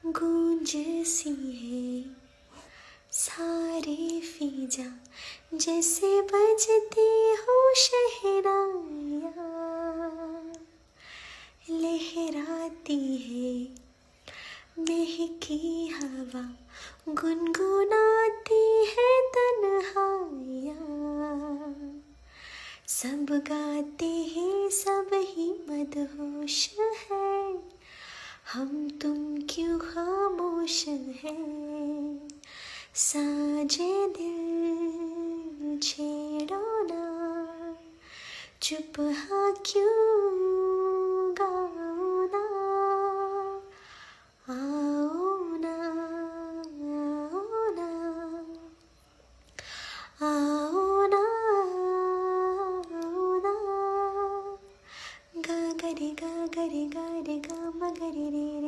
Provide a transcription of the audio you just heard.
गूंज सी है सारे फिजा, जैसे बजती हो शहनाइयाँ। लहराती है महकी हवा, गुनगुनाती है तन्हाइयाँ। सब गाते हैं सब ही मदहोश है, हम तुम क्यों खामोश हैं। साजे दिल छेड़ो ना, चुप हाँ क्यों